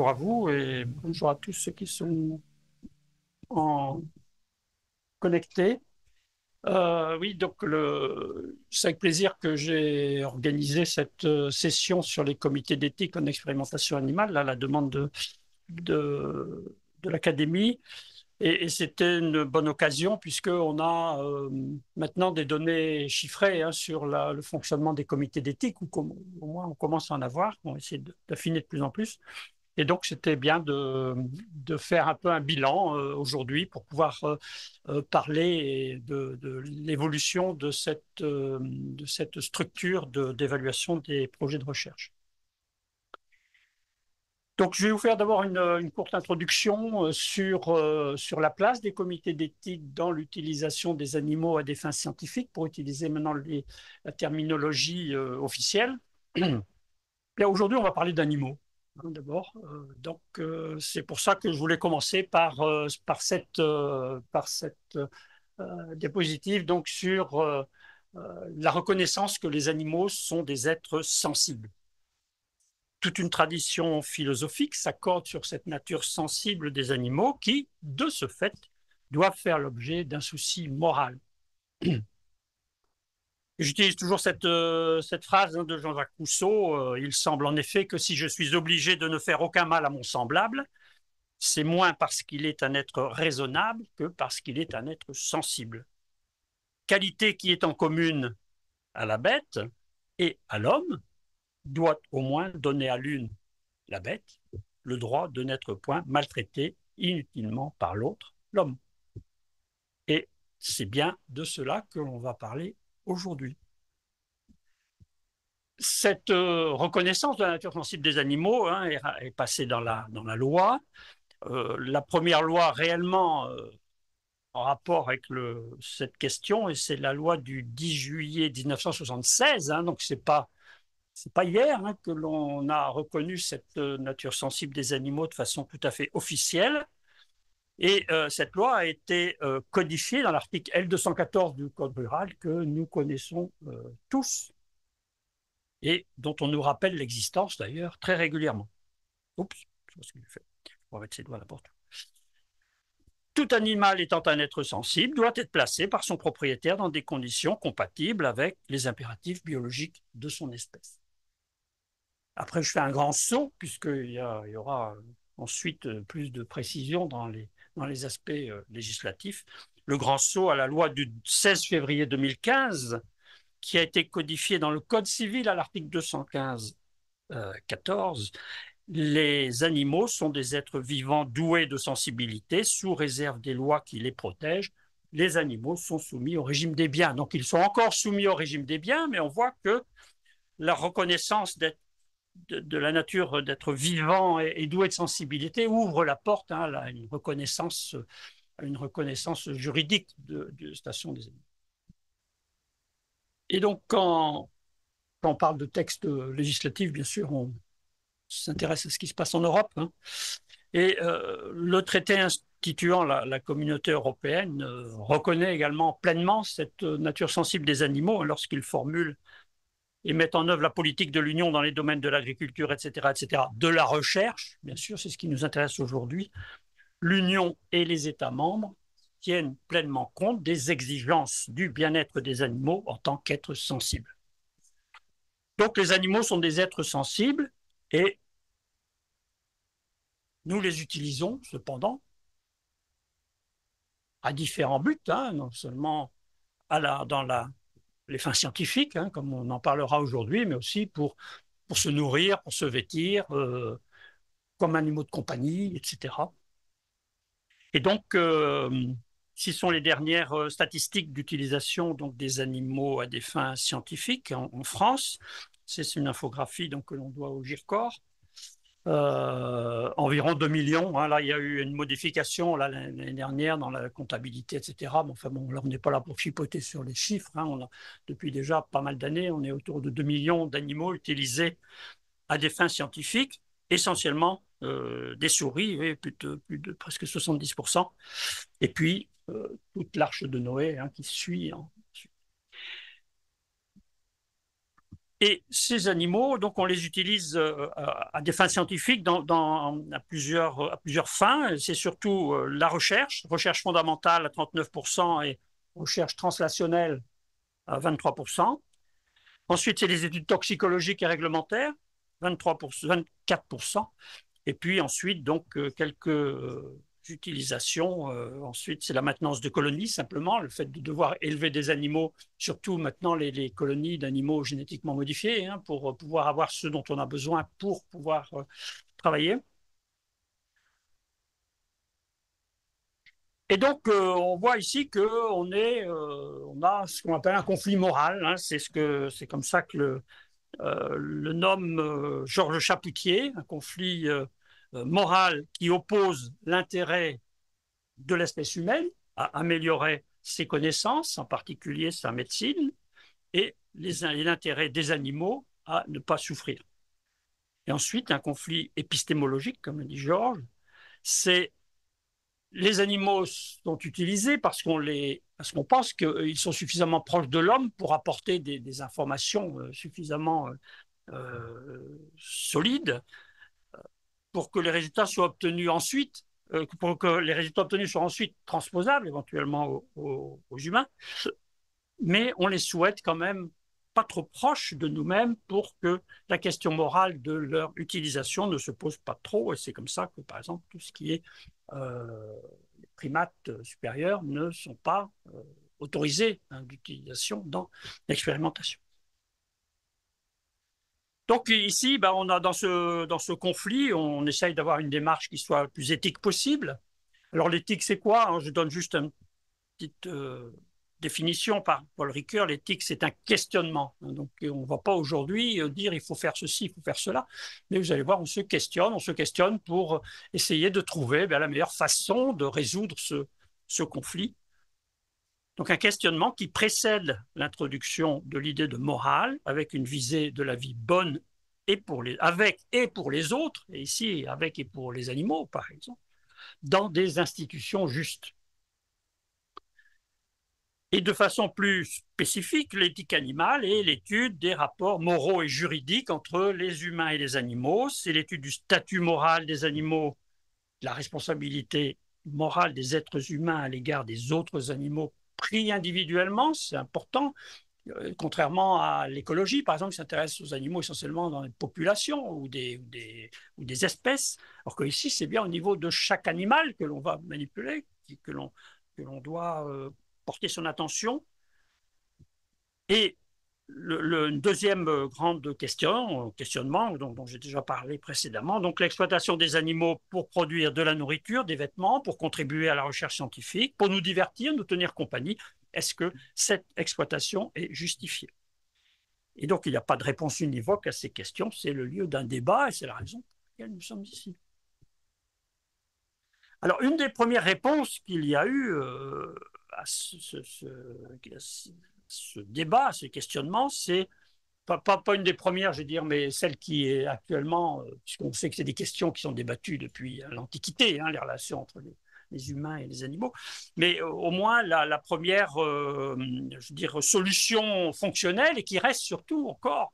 bonjour à vous et bonjour à tous ceux qui sont en connectés. Oui, donc c'est avec plaisir que j'ai organisé cette session sur les comités d'éthique en expérimentation animale, à la demande de l'Académie. Et c'était une bonne occasion puisqu'on a maintenant des données chiffrées sur le fonctionnement des comités d'éthique, ou au moins on commence à en avoir. On essaie d'affiner de plus en plus. Et donc, c'était bien de faire un peu un bilan aujourd'hui pour pouvoir parler de l'évolution de cette structure d'évaluation des projets de recherche. Donc, je vais vous faire d'abord une courte introduction sur la place des comités d'éthique dans l'utilisation des animaux à des fins scientifiques, pour utiliser maintenant la terminologie officielle. Bien, aujourd'hui, on va parler d'animaux, d'abord. Donc, c'est pour ça que je voulais commencer par cette diapositive donc, sur la reconnaissance que les animaux sont des êtres sensibles. Toute une tradition philosophique s'accorde sur cette nature sensible des animaux qui, de ce fait, doivent faire l'objet d'un souci moral. J'utilise toujours cette phrase de Jean-Jacques Rousseau. Il semble en effet que si je suis obligé de ne faire aucun mal à mon semblable, c'est moins parce qu'il est un être raisonnable que parce qu'il est un être sensible. Qualité qui est en commune à la bête et à l'homme doit au moins donner à l'une, la bête, le droit de n'être point maltraité inutilement par l'autre, l'homme. Et c'est bien de cela que l'on va parler aujourd'hui. Cette reconnaissance de la nature sensible des animaux est passée dans la loi. La première loi réellement en rapport avec cette question, et c'est la loi du 10 juillet 1976, donc c'est pas hier que l'on a reconnu cette nature sensible des animaux de façon tout à fait officielle. Et cette loi a été codifiée dans l'article L214 du Code rural que nous connaissons tous, et dont on nous rappelle l'existence d'ailleurs très régulièrement. Oups, je sais ce que j'ai fait. On va mettre ses doigts à la porte. Tout animal étant un être sensible doit être placé par son propriétaire dans des conditions compatibles avec les impératifs biologiques de son espèce. Après, je fais un grand saut, puisqu'il y aura ensuite plus de précision dans les aspects législatifs. Le grand saut à la loi du 16 février 2015, qui a été codifiée dans le Code civil à l'article 215-14. Les animaux sont des êtres vivants doués de sensibilité, sous réserve des lois qui les protègent. Les animaux sont soumis au régime des biens. Donc, ils sont encore soumis au régime des biens, mais on voit que la reconnaissance de la nature d'être vivant et doué de sensibilité ouvre la porte à une reconnaissance juridique de station des animaux. Et donc, quand on parle de texte législatif, bien sûr, on s'intéresse à ce qui se passe en Europe. Et le traité instituant la communauté européenne reconnaît également pleinement cette nature sensible des animaux lorsqu'il formule et met en œuvre la politique de l'Union dans les domaines de l'agriculture, etc., de la recherche, bien sûr, c'est ce qui nous intéresse aujourd'hui. L'Union et les États membres tiennent pleinement compte des exigences du bien-être des animaux en tant qu'êtres sensibles. Donc les animaux sont des êtres sensibles et nous les utilisons cependant à différents buts, non seulement dans les fins scientifiques, comme on en parlera aujourd'hui, mais aussi pour se nourrir, pour se vêtir, comme animaux de compagnie, etc. Et donc, ce sont les dernières statistiques d'utilisation des animaux à des fins scientifiques en France. C'est une infographie que l'on doit au GIRCOR. Environ 2 millions. Là, il y a eu une modification l'année dernière dans la comptabilité, etc. Mais enfin, bon, là, on n'est pas là pour chipoter sur les chiffres. Depuis déjà pas mal d'années, on est autour de 2 millions d'animaux utilisés à des fins scientifiques, essentiellement des souris, oui, plus de presque 70%. Et puis, toute l'arche de Noé qui suit. Et ces animaux, donc, on les utilise à des fins scientifiques à plusieurs fins. C'est surtout la recherche fondamentale à 39% et recherche translationnelle à 23%. Ensuite, c'est les études toxicologiques et réglementaires, 24%. Et puis ensuite, donc, quelques utilisations. Ensuite, c'est la maintenance de colonies, simplement, le fait de devoir élever des animaux, surtout maintenant les colonies d'animaux génétiquement modifiés, hein, pour pouvoir avoir ce dont on a besoin pour pouvoir travailler. Et donc, on voit ici qu'on a ce qu'on appelle un conflit moral. Hein, c'est comme ça que le nomme Georges Chapoutier, un conflit moral qui oppose l'intérêt de l'espèce humaine à améliorer ses connaissances, en particulier sa médecine, et l'intérêt des animaux à ne pas souffrir. Et ensuite, un conflit épistémologique, comme dit Georges, c'est les animaux sont utilisés parce qu'on pense qu'ils sont suffisamment proches de l'homme pour apporter des informations suffisamment solides pour que les résultats soient obtenus ensuite, pour que les résultats obtenus soient ensuite transposables éventuellement aux humains, mais on les souhaite quand même pas trop proches de nous-mêmes pour que la question morale de leur utilisation ne se pose pas trop. Et c'est comme ça que, par exemple, tout ce qui est les primates supérieurs ne sont pas autorisés d'utilisation dans l'expérimentation. Donc ici, on a dans ce conflit, on essaye d'avoir une démarche qui soit la plus éthique possible. Alors l'éthique, c'est quoi? Je donne juste une petite définition par Paul Ricoeur. L'éthique, c'est un questionnement. Donc on ne va pas aujourd'hui dire il faut faire ceci, il faut faire cela. Mais vous allez voir, on se questionne pour essayer de trouver la meilleure façon de résoudre ce conflit. Donc un questionnement qui précède l'introduction de l'idée de morale, avec une visée de la vie bonne avec et pour les autres, et ici avec et pour les animaux, par exemple, dans des institutions justes. Et de façon plus spécifique, l'éthique animale est l'étude des rapports moraux et juridiques entre les humains et les animaux. C'est l'étude du statut moral des animaux, de la responsabilité morale des êtres humains à l'égard des autres animaux pris individuellement, c'est important, contrairement à l'écologie, par exemple, qui s'intéresse aux animaux essentiellement dans les populations ou des espèces, alors que ici, c'est bien au niveau de chaque animal que l'on va manipuler, que l'on doit porter son attention. Et une deuxième grande questionnement dont j'ai déjà parlé précédemment, donc l'exploitation des animaux pour produire de la nourriture, des vêtements, pour contribuer à la recherche scientifique, pour nous divertir, nous tenir compagnie. Est-ce que cette exploitation est justifiée? Et donc, il n'y a pas de réponse univoque à ces questions. C'est le lieu d'un débat et c'est la raison pour laquelle nous sommes ici. Alors, une des premières réponses qu'il y a eu à ce débat, à ce questionnement, c'est pas une des premières, je veux dire, mais celle qui est actuellement, puisqu'on sait que c'est des questions qui sont débattues depuis l'Antiquité, hein, les relations entre les humains et les animaux, mais au moins la première, je veux dire, solution fonctionnelle et qui reste surtout encore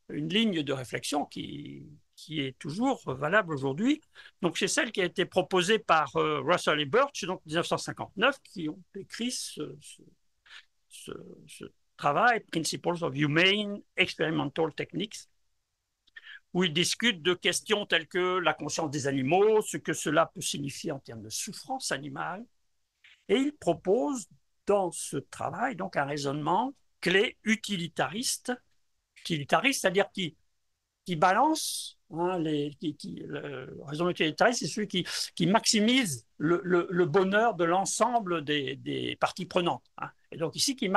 une ligne de réflexion qui est toujours valable aujourd'hui. Donc c'est celle qui a été proposée par Russell et Birch, donc 1959, qui ont écrit ce travail, Principles of Humane Experimental Techniques, où il discute de questions telles que la conscience des animaux, ce que cela peut signifier en termes de souffrance animale, et il propose dans ce travail donc un raisonnement clé utilitariste, c'est-à-dire qui balance, hein, le raisonnement utilitariste, c'est celui qui maximise le bonheur de l'ensemble des parties prenantes. Hein. Et donc ici, qui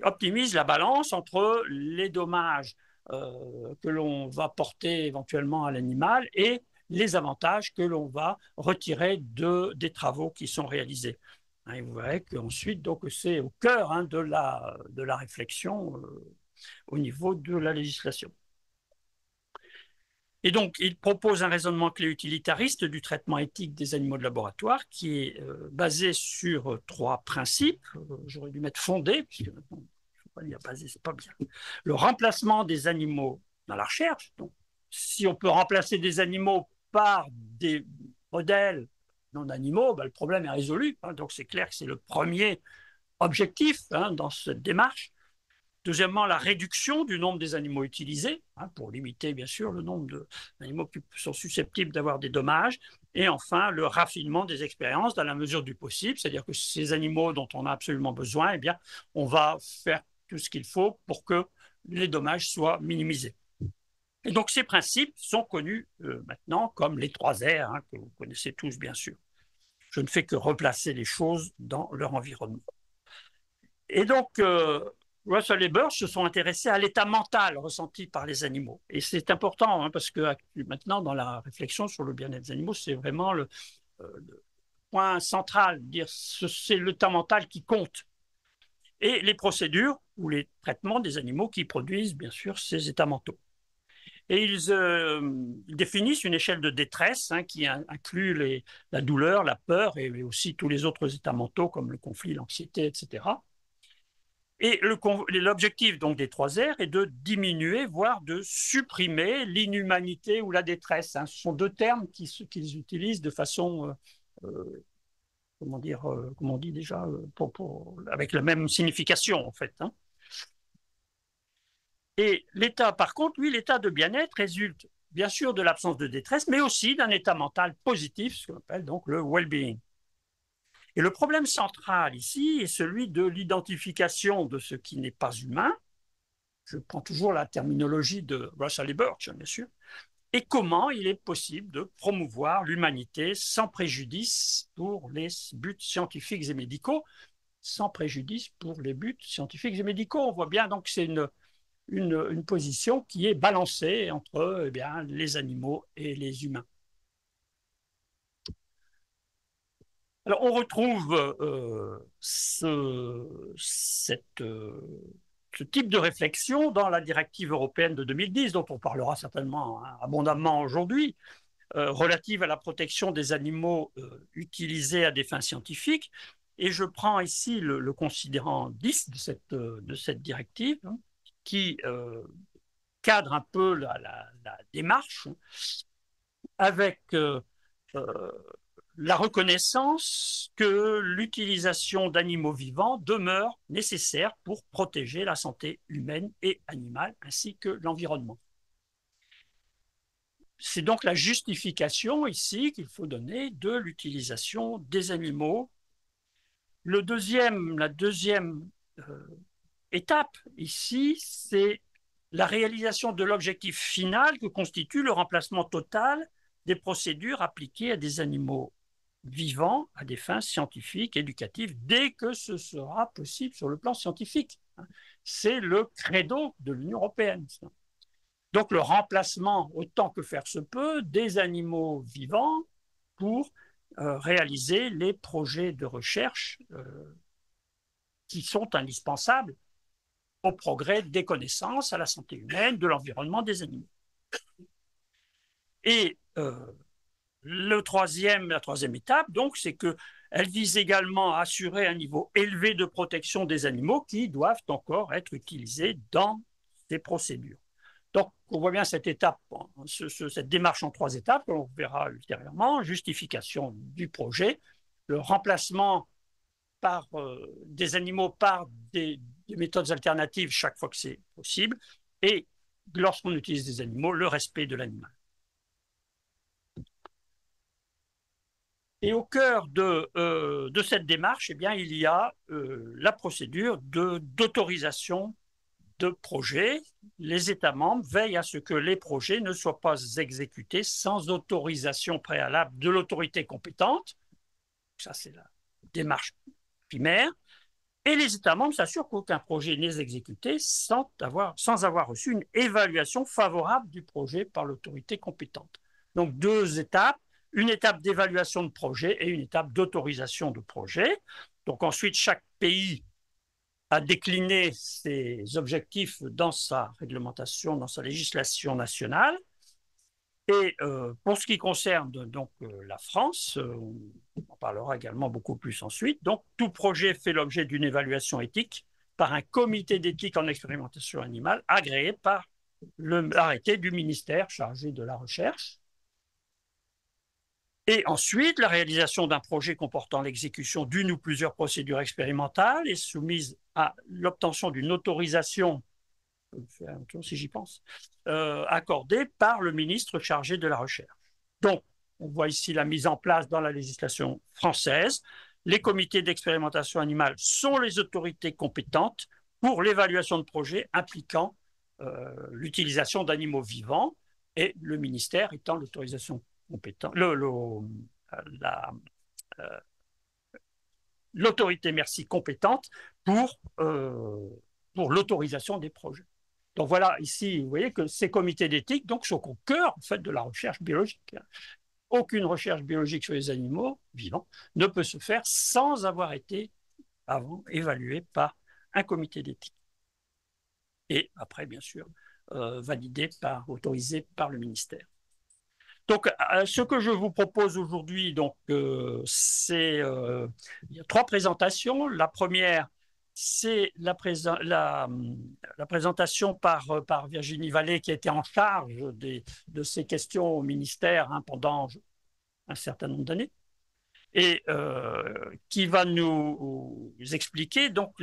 optimise la balance entre les dommages que l'on va porter éventuellement à l'animal et les avantages que l'on va retirer des travaux qui sont réalisés. Hein, et vous verrez qu'ensuite, donc, c'est au cœur de la réflexion au niveau de la législation. Et donc, il propose un raisonnement clé utilitariste du traitement éthique des animaux de laboratoire qui est basé sur trois principes. J'aurais dû mettre fondé, puisque maintenant, il ne faut c'est pas bien. Le remplacement des animaux dans la recherche, donc, si on peut remplacer des animaux par des modèles non animaux, ben, le problème est résolu. Hein, donc c'est clair que c'est le premier objectif hein, dans cette démarche. Deuxièmement, la réduction du nombre des animaux utilisés, hein, pour limiter bien sûr le nombre d'animaux qui sont susceptibles d'avoir des dommages. Et enfin, le raffinement des expériences dans la mesure du possible, c'est-à-dire que ces animaux dont on a absolument besoin, eh bien, on va faire tout ce qu'il faut pour que les dommages soient minimisés. Et donc ces principes sont connus maintenant comme les 3 R, hein, que vous connaissez tous bien sûr. Je ne fais que replacer les choses dans leur environnement. Et donc, Russell et Birch se sont intéressés à l'état mental ressenti par les animaux. Et c'est important, hein, parce que maintenant, dans la réflexion sur le bien-être des animaux, c'est vraiment le point central, dire c'est l'état mental qui compte. Et les procédures ou les traitements des animaux qui produisent, bien sûr, ces états mentaux. Et ils définissent une échelle de détresse hein, qui inclut la douleur, la peur et aussi tous les autres états mentaux comme le conflit, l'anxiété, etc. Et l'objectif donc des 3 R est de diminuer, voire de supprimer l'inhumanité ou la détresse. Hein. Ce sont 2 termes qu'ils utilisent de façon, comment dire, comment on dit déjà, avec la même signification en fait. Hein. Et l'état, par contre, lui, l'état de bien-être résulte bien sûr de l'absence de détresse, mais aussi d'un état mental positif, ce qu'on appelle donc le well-being. Et le problème central ici est celui de l'identification de ce qui n'est pas humain. Je prends toujours la terminologie de Russell et Birch, bien sûr. Et comment il est possible de promouvoir l'humanité sans préjudice pour les buts scientifiques et médicaux, sans préjudice pour les buts scientifiques et médicaux. On voit bien donc que c'est une position qui est balancée entre eh bien, les animaux et les humains. Alors, on retrouve ce type de réflexion dans la directive européenne de 2010, dont on parlera certainement hein, abondamment aujourd'hui, relative à la protection des animaux utilisés à des fins scientifiques. Et je prends ici le considérant 10 de cette directive, hein, qui cadre un peu la démarche avec la reconnaissance que l'utilisation d'animaux vivants demeure nécessaire pour protéger la santé humaine et animale, ainsi que l'environnement. C'est donc la justification ici qu'il faut donner de l'utilisation des animaux. La deuxième étape ici, c'est la réalisation de l'objectif final que constitue le remplacement total des procédures appliquées à des animaux vivants à des fins scientifiques, éducatives, dès que ce sera possible sur le plan scientifique. C'est le credo de l'Union européenne. Donc le remplacement, autant que faire se peut, des animaux vivants pour réaliser les projets de recherche qui sont indispensables au progrès des connaissances, à la santé humaine, de l'environnement, des animaux. Et la troisième étape, donc, c'est qu'elle vise également à assurer un niveau élevé de protection des animaux qui doivent encore être utilisés dans ces procédures. Donc, on voit bien cette étape, cette démarche en 3 étapes, on verra ultérieurement, justification du projet, le remplacement par des animaux par des méthodes alternatives chaque fois que c'est possible, et lorsqu'on utilise des animaux, le respect de l'animal. Et au cœur de cette démarche, eh bien, il y a la procédure d'autorisation de projets. Les États membres veillent à ce que les projets ne soient pas exécutés sans autorisation préalable de l'autorité compétente. Ça, c'est la démarche primaire. Et les États membres s'assurent qu'aucun projet n'est exécuté sans avoir reçu une évaluation favorable du projet par l'autorité compétente. Donc, 2 étapes, une étape d'évaluation de projet et une étape d'autorisation de projet. Donc, ensuite, chaque pays a décliné ses objectifs dans sa réglementation, dans sa législation nationale. Et pour ce qui concerne donc la France, on en parlera également beaucoup plus ensuite. Donc, tout projet fait l'objet d'une évaluation éthique par un comité d'éthique en expérimentation animale agréé par l'arrêté du ministère chargé de la recherche. Et ensuite, la réalisation d'un projet comportant l'exécution d'une ou plusieurs procédures expérimentales est soumise à l'obtention d'une autorisation, si j'y pense, accordée par le ministre chargé de la recherche. Donc, on voit ici la mise en place dans la législation française. Les comités d'expérimentation animale sont les autorités compétentes pour l'évaluation de projets impliquant l'utilisation d'animaux vivants et le ministère étant l'autorisation compétente, l'autorité compétente pour l'autorisation des projets. Donc voilà, ici, vous voyez que ces comités d'éthique donc, sont au cœur en fait, de la recherche biologique. Aucune recherche biologique sur les animaux vivants ne peut se faire sans avoir été avant évaluée par un comité d'éthique. Et après, bien sûr, autorisé par le ministère. Donc, ce que je vous propose aujourd'hui, c'est il y a 3 présentations. La première, c'est la présentation par Virginie Vallée, qui était en charge de ces questions au ministère pendant un certain nombre d'années, et qui va nous expliquer donc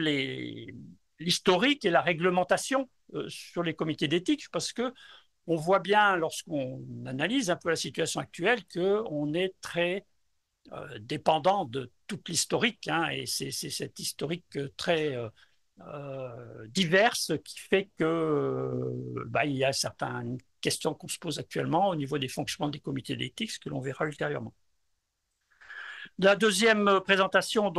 l'historique et la réglementation sur les comités d'éthique, parce que on voit bien, lorsqu'on analyse un peu la situation actuelle, qu'on est très dépendant de toute l'historique, et c'est cette historique très diverse qui fait il y a certaines questions qu'on se pose actuellement au niveau des fonctionnements des comités d'éthique, ce que l'on verra ultérieurement. La deuxième présentation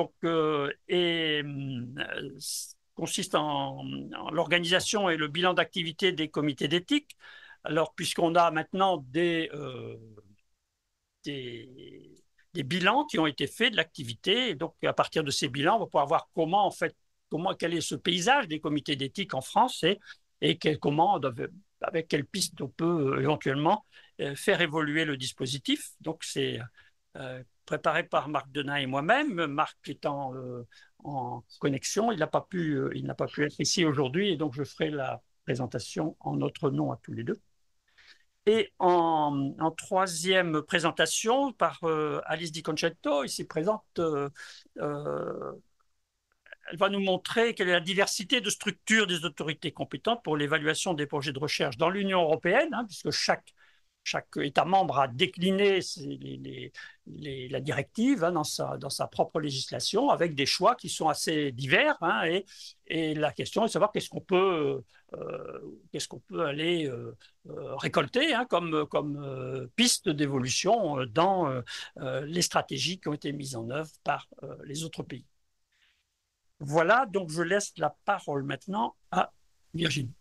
consiste en l'organisation et le bilan d'activité des comités d'éthique. Alors, puisqu'on a maintenant des bilans qui ont été faits de l'activité, et donc à partir de ces bilans, on va pouvoir voir quel est ce paysage des comités d'éthique en France avec quelles pistes on peut éventuellement faire évoluer le dispositif. Donc, c'est préparé par Marc Denain et moi-même. Marc étant en connexion, il n'a pas pu être ici aujourd'hui, et donc je ferai la présentation en notre nom à tous les deux. Et en troisième présentation par Alice Di Concetto, ici présente, elle va nous montrer quelle est la diversité de structures des autorités compétentes pour l'évaluation des projets de recherche dans l'Union européenne, puisque chaque État membre a décliné la directive dans sa propre législation, avec des choix qui sont assez divers. Et la question est de savoir qu'est-ce qu'on peut aller récolter comme piste d'évolution dans les stratégies qui ont été mises en œuvre par les autres pays. Voilà, donc je laisse la parole maintenant à Virginie.